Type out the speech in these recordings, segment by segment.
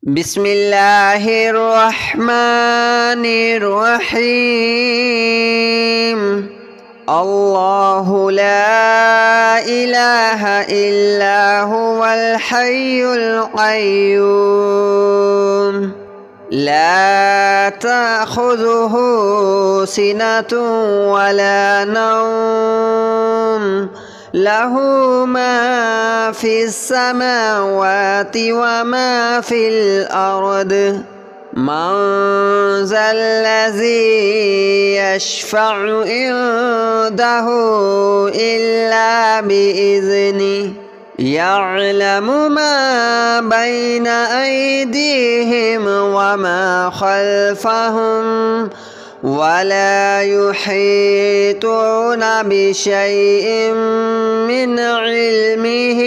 بسم الله الرحمن الرحيم. الله لا إله إلا هو الحي القيوم لا تأخذه سنة ولا نوم له ما في السماوات وما في الأرض من ذا الذي يشفع عنده إلا بإذنه يعلم ما بين أيديهم وما خلفهم ولا يحيطون بشيء من علمه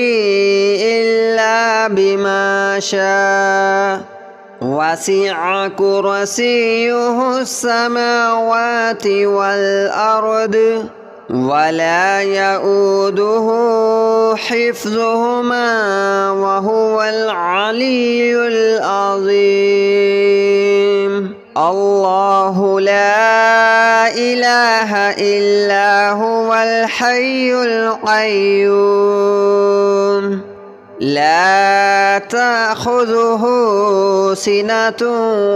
إلا بما شاء وسع كرسيه السماوات والأرض ولا يؤوده حفظهما وهو العلي العظيم. الله لا إله إلا هو الحي القيوم لا تأخذه سنة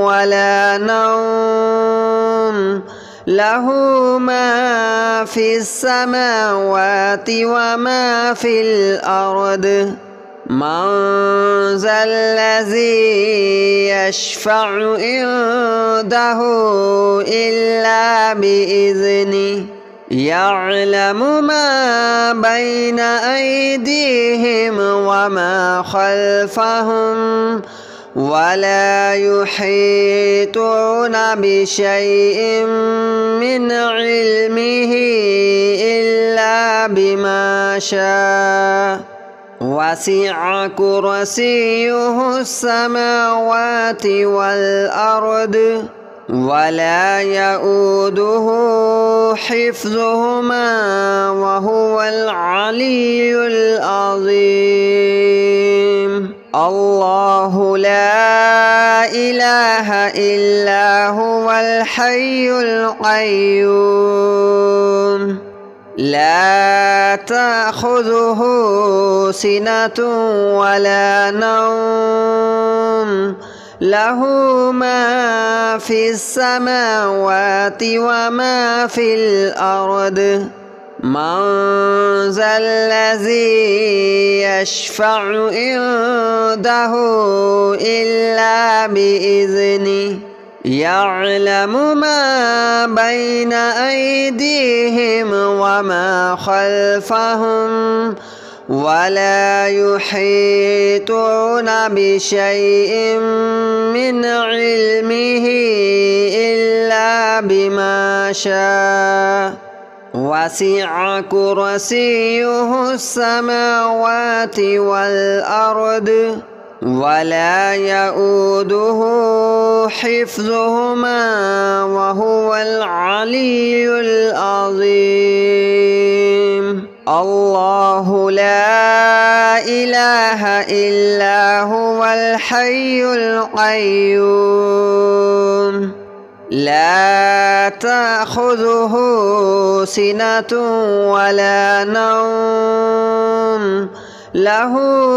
ولا نوم له ما في السماوات وما في الأرض من ذا الذي يشفع عنده إلا بإذنه يعلم ما بين أيديهم وما خلفهم ولا يحيطون بشيء من علمه إلا بما شاء وسع كرسيه السماوات والأرض ولا يؤوده حفظهما وهو العلي العظيم. الله لا إله إلا هو الحي القيوم لا تأخذه سنة ولا نوم له ما في السماوات وما في الأرض من ذا الذي يشفع عنده إلا بإذنه يعلم ما بين أيديهم وما خلفهم ولا يحيطون بشيء من علمه إلا بما شاء وسع كرسيه السماوات والأرض ولا يؤوده حفظهما وهو العلي العظيم. الله لا إله إلا هو الحي القيوم لا تأخذه سنة ولا نوم له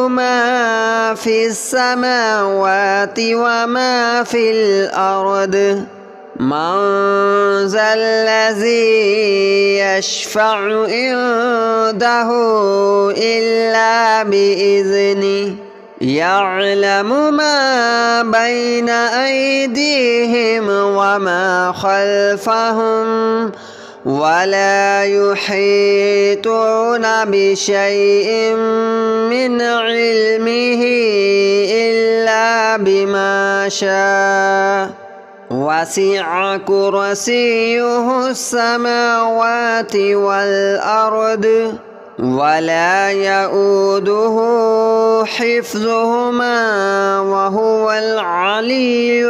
ما في السماوات وما في الأرض من ذا الذي يشفع عنده إلا بإذنه يعلم ما بين أيديهم وما خلفهم ولا يحيطون بشيء من علمه إلا بما شاء وسع كرسيه السماوات والأرض ولا يؤوده حفظهما وهو العلي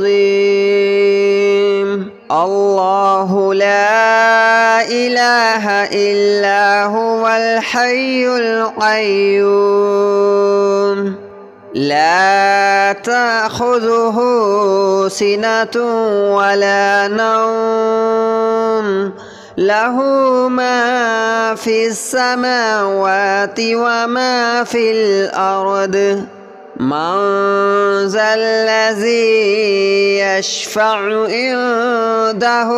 العظيم. الله لا إله إلا هو الحي القيوم لا تأخذه سنة ولا نوم له ما في السماوات وما في الأرض من ذا الذي يشفع عنده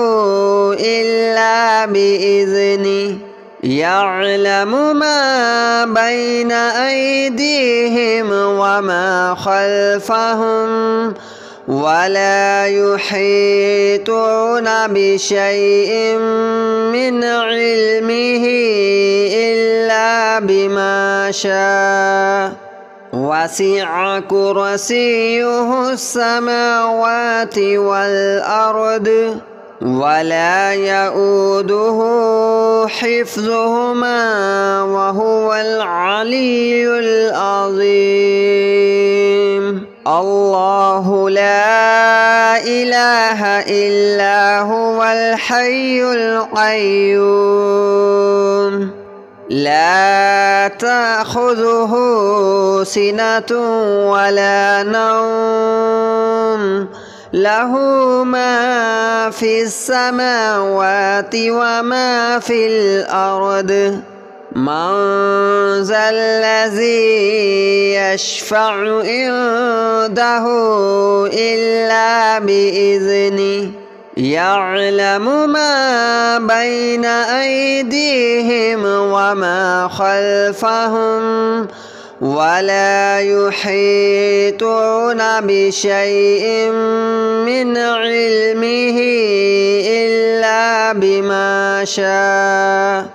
إلا بإذنه يعلم ما بين أيديهم وما خلفهم ولا يحيطون بشيء من علمه إلا بما شاء وسع كرسيه السماوات والأرض ولا يؤوده حفظهما وهو العلي العظيم الله لا إله إلا هو الحي القيوم لا تأخذه سنة ولا نوم له ما في السماوات وما في الأرض من ذا الذي يشفع عنده إلا بإذنه يعلم ما بين أيديهم وما خلفهم ولا يحيطون بشيء من علمه إلا بما شاء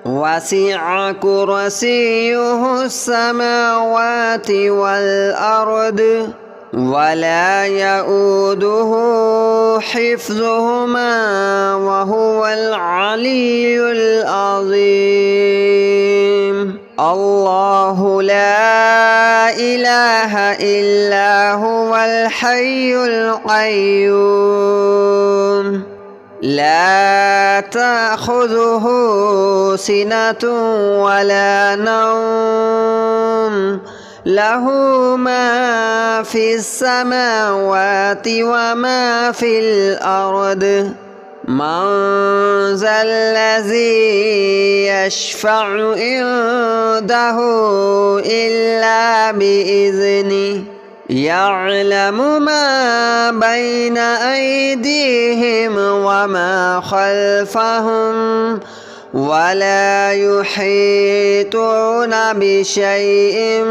وسع كرسيه السماوات والأرض ولا يؤوده حفظهما وهو العلي العظيم الله لا إله إلا هو الحي القيوم لا تأخذه سنة ولا نوم له ما في السماوات وما في الأرض من ذا الذي يشفع عنده إلا بإذنه يعلم ما بين أيديهم وما خلفهم ولا يحيطون بشيء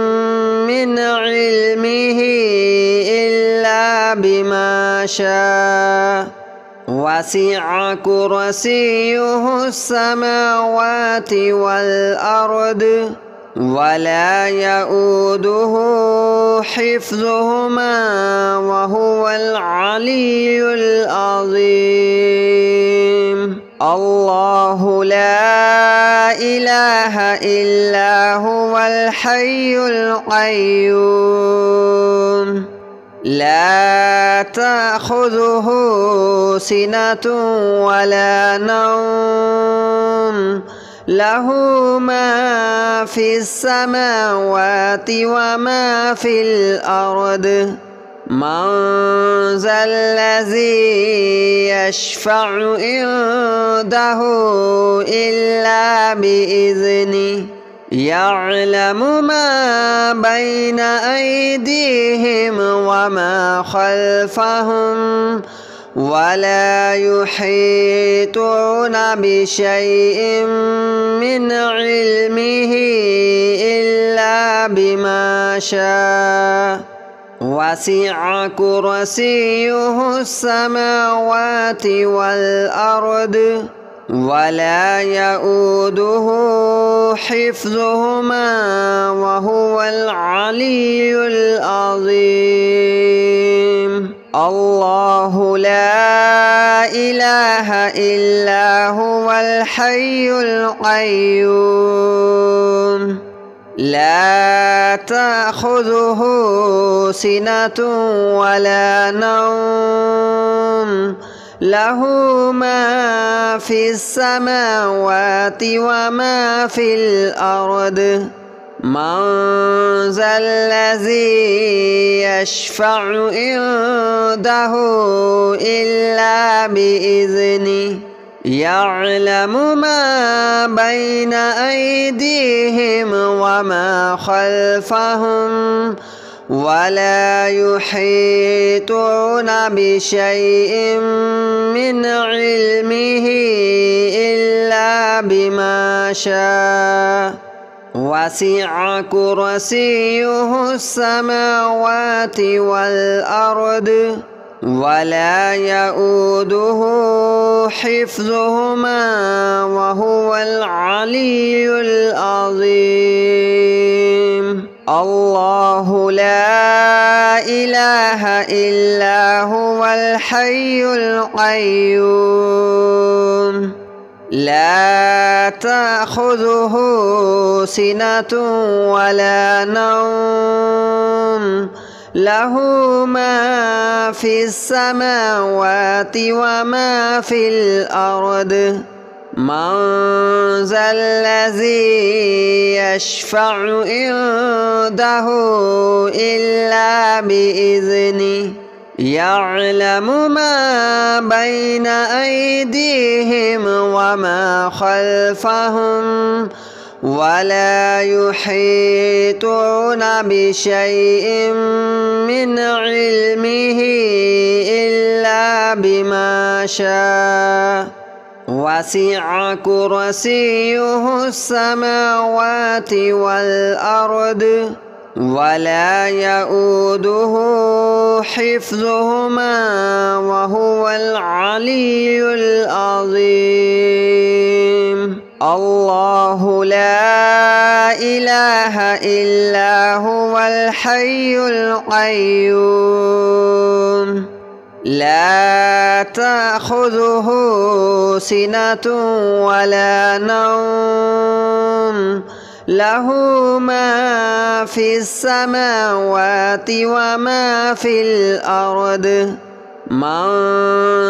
من علمه إلا بما شاء وسع كرسيه السماوات والأرض ولا يؤوده حفظهما وهو العلي العظيم الله لا إله إلا هو الحي القيوم لا تأخذه سنة ولا نوم له ما في السماوات وما في الأرض من ذا الذي يشفع عنده إلا بإذنه يعلم ما بين أيديهم وما خلفهم ولا يحيطون بشيء من علمه إلا بما شاء وسع كرسيه السماوات والأرض ولا يؤوده حفظهما وهو العلي العظيم الله لا إله إلا هو الحي القيوم لا تأخذه سنة ولا نوم له ما في السماوات وما في الأرض من ذا الذي يشفع عنده إلا بإذنه يعلم ما بين أيديهم وما خلفهم ولا يحيطون بشيء من علمه إلا بما شاء وسع كرسيه السماوات والأرض ولا يؤوده حفظهما وهو العلي العظيم الله لا إله إلا هو الحي القيوم لا تأخذه سنة ولا نوم له ما في السماوات وما في الأرض من ذا الذي يشفع عنده إلا بإذنه يعلم ما بين أيديهم وما خلفهم ولا يحيطون بشيء من علمه إلا بما شاء وسع كرسيه السماوات والأرض ولا يؤوده حفظهما وهو العلي العظيم الله لا إله إلا هو الحي القيوم لا تأخذه سنة ولا نوم له ما في السماوات وما في الأرض من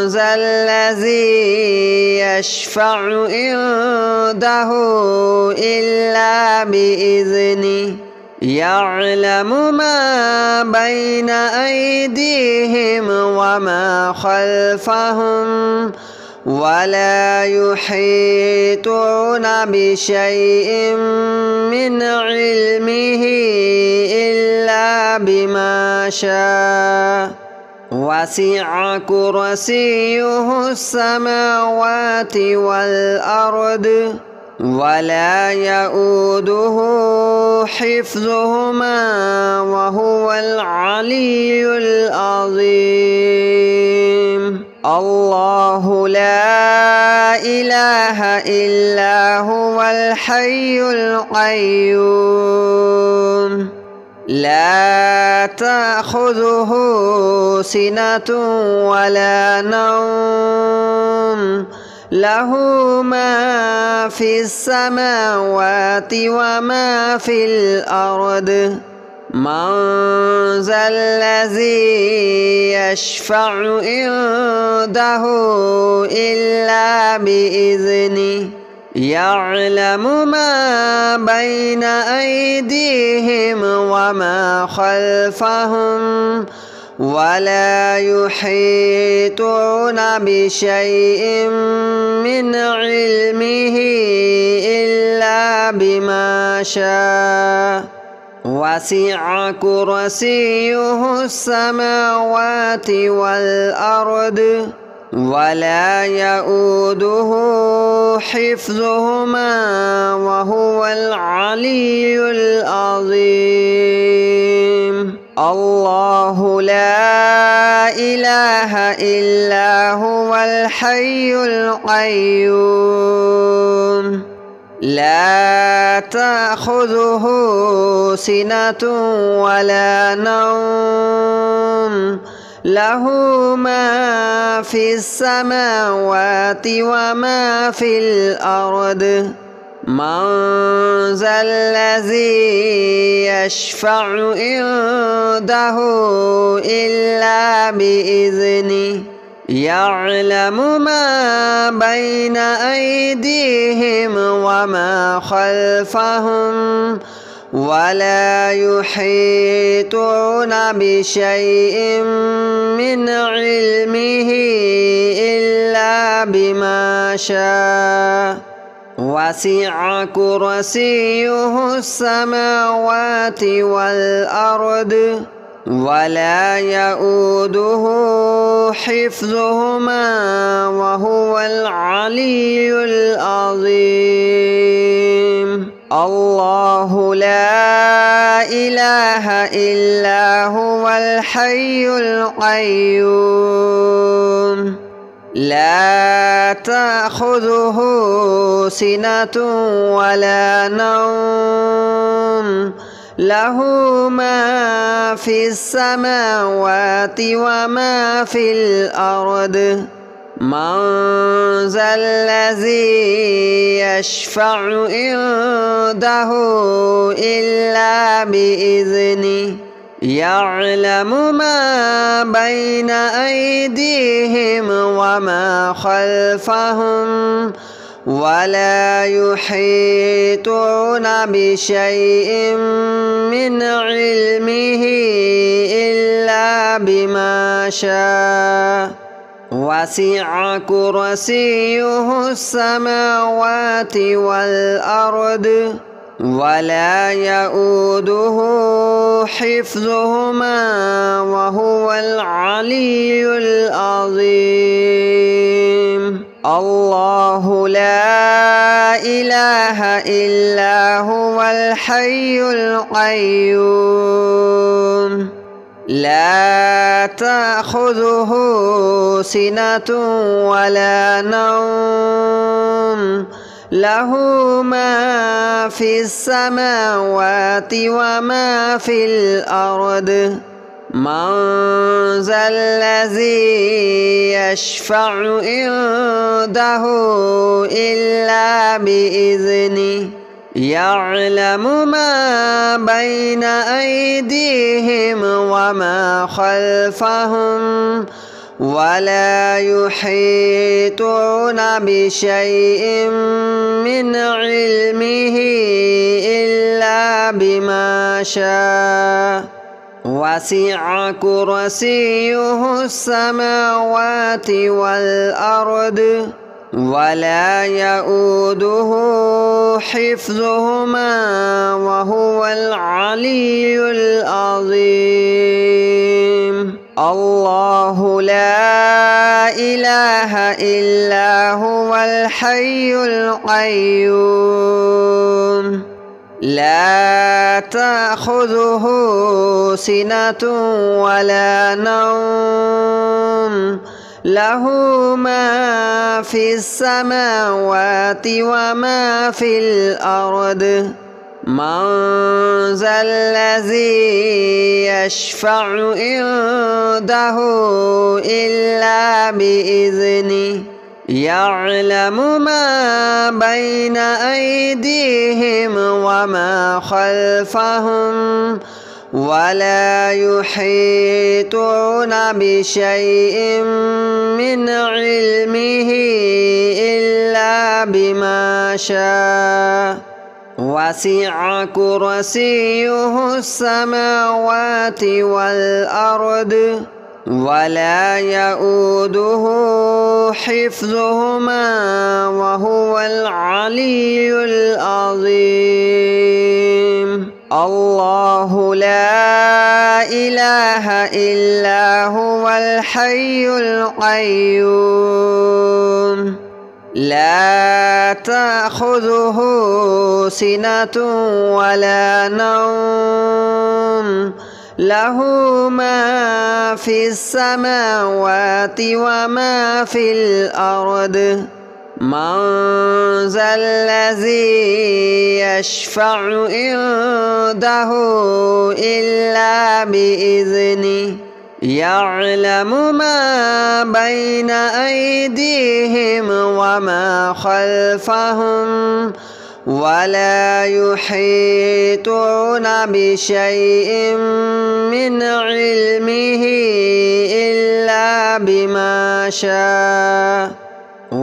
ذا الذي يشفع عنده إلا بإذنه يعلم ما بين أيديهم وما خلفهم ولا يحيطون بشيء من علمه إلا بما شاء وسع كرسيه السماوات والأرض ولا يؤوده حفظهما وهو العلي العظيم الله لا إله إلا هو الحي القيوم لا تأخذه سنة ولا نوم له ما في السماوات وما في الأرض من ذا الذي يشفع عنده إلا بإذنه يعلم ما بين أيديهم وما خلفهم ولا يحيطون بشيء من علمه إلا بما شاء وسع كرسيه السماوات والأرض ولا يؤوده حفظهما وهو العلي العظيم الله لا إله إلا هو الحي القيوم لا تأخذه سنة ولا نوم له ما في السماوات وما في الأرض من ذا الذي يشفع عنده إلا بإذنه يعلم ما بين أيديهم وما خلفهم ولا يحيطون بشيء من علمه إلا بما شاء وسع كرسيه السماوات والأرض ولا يؤوده حفظهما وهو العلي العظيم الله لا إله إلا هو الحي القيوم لا تأخذه سنة ولا نوم له ما في السماوات وما في الأرض من ذا الذي يشفع عنده إلا بإذنه يعلم ما بين أيديهم وما خلفهم ولا يحيطون بشيء من علمه إلا بما شاء وسع كرسيه السماوات والأرض ولا يؤوده حفظهما وهو العلي العظيم الله لا إله إلا هو الحي القيوم لا تأخذه سنة ولا نوم له ما في السماوات وما في الأرض من ذا الذي يشفع عنده إلا بإذنه يعلم ما بين أيديهم وما خلفهم ولا يحيطون بشيء من علمه إلا بما شاء وسع كرسيه السماوات والأرض ولا يؤوده حفظهما وهو العلي العظيم الله لا إله إلا هو الحي القيوم لا تأخذه سنة ولا نوم له ما في السماوات وما في الأرض من ذا الذي يشفع عنده إلا بإذنه يعلم ما بين أيديهم وما خلفهم ولا يحيطون بشيء من علمه إلا بما شاء وسع كرسيه السماوات والأرض ولا يؤوده حفظهما وهو العلي العظيم الله لا إله إلا هو الحي القيوم لا تأخذه سنة ولا نوم له ما في السماوات وما في الأرض من ذا الذي يشفع عنده إلا بإذنه يعلم ما بين أيديهم وما خلفهم ولا يحيطون بشيء من علمه إلا بما شاء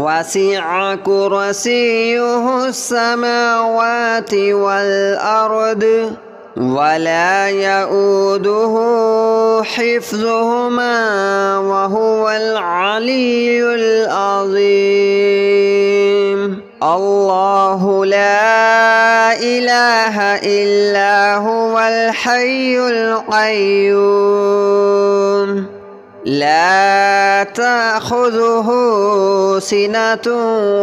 وسع كرسيه السماوات والأرض ولا يؤوده حفظهما وهو العلي العظيم. الله لا إله إلا هو الحي القيوم لا تأخذه سنة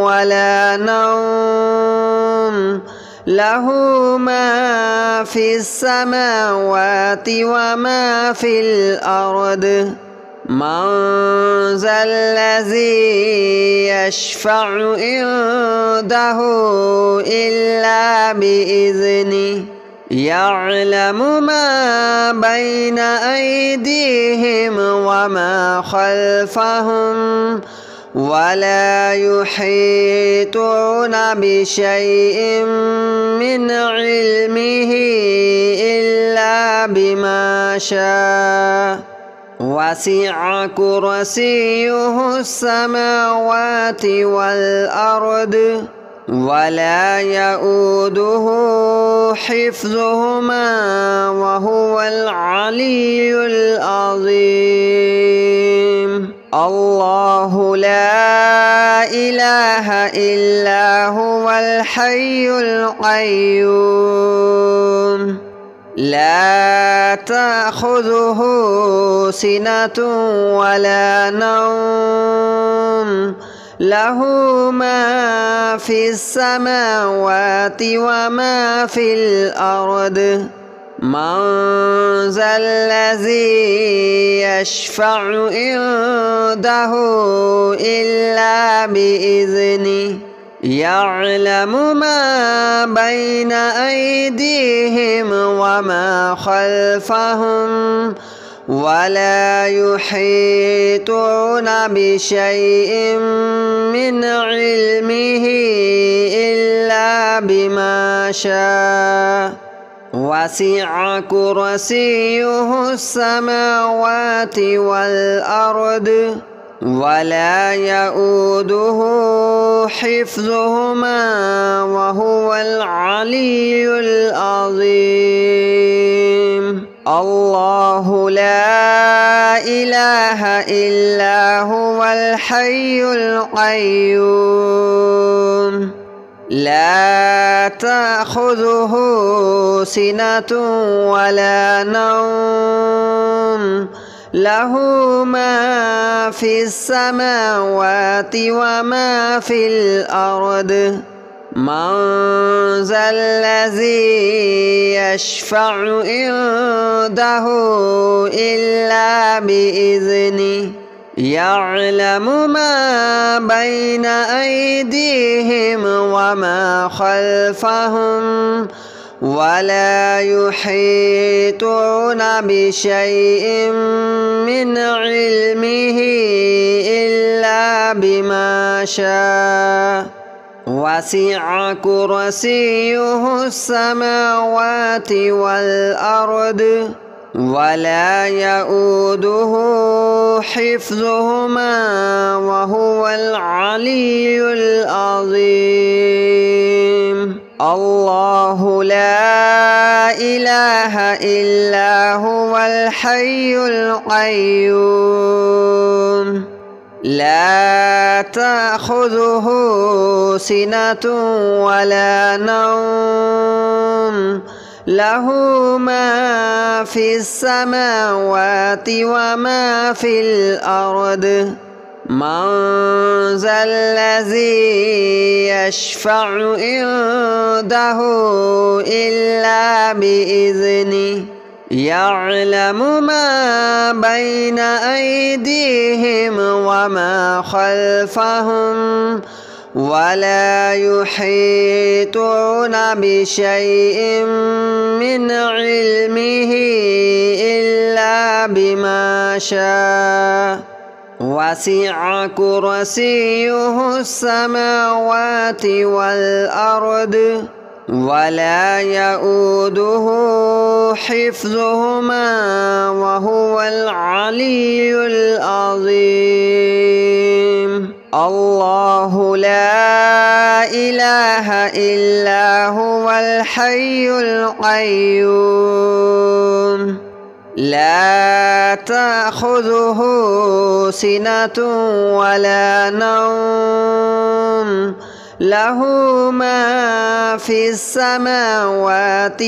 ولا نوم له ما في السماوات وما في الأرض من ذا الذي يشفع عنده إلا بإذنه يعلم ما بين أيديهم وما خلفهم ولا يحيطون بشيء من علمه إلا بما شاء وسع كرسيه السماوات والأرض ولا يؤوده حفظهما وهو العلي العظيم. الله لا إله إلا هو الحي القيوم لا تأخذه سنة ولا نوم له ما في السماوات وما في الأرض من ذا الذي يشفع عنده إلا بإذنه يعلم ما بين أيديهم وما خلفهم ولا يحيطون بشيء من علمه إلا بما شاء وسع كرسيه السماوات والأرض ولا يؤوده حفظهما وهو العلي العظيم. الله لا إله إلا هو الحي القيوم لا تأخذه سنة ولا نوم له ما في السماوات وما في الأرض من ذا الذي يشفع عنده إلا بإذنه يعلم ما بين أيديهم وما خلفهم ولا يحيطون بشيء من علمه إلا بما شاء وسع كرسيه السماوات والأرض ولا يؤوده حفظهما وهو العلي العظيم. الله لا إله إلا هو الحي القيوم لا تأخذه سنة ولا نوم له ما في السماوات وما في الأرض من ذا الذي يشفع عنده إلا بإذنه يعلم ما بين أيديهم وما خلفهم ولا يحيطون بشيء من علمه إلا بما شاء وسع كرسيه السماوات والأرض ولا يؤوده حفظهما وهو العلي العظيم. الله لا إله إلا هو الحي القيوم لا تأخذه سنة ولا نوم له ما في السماوات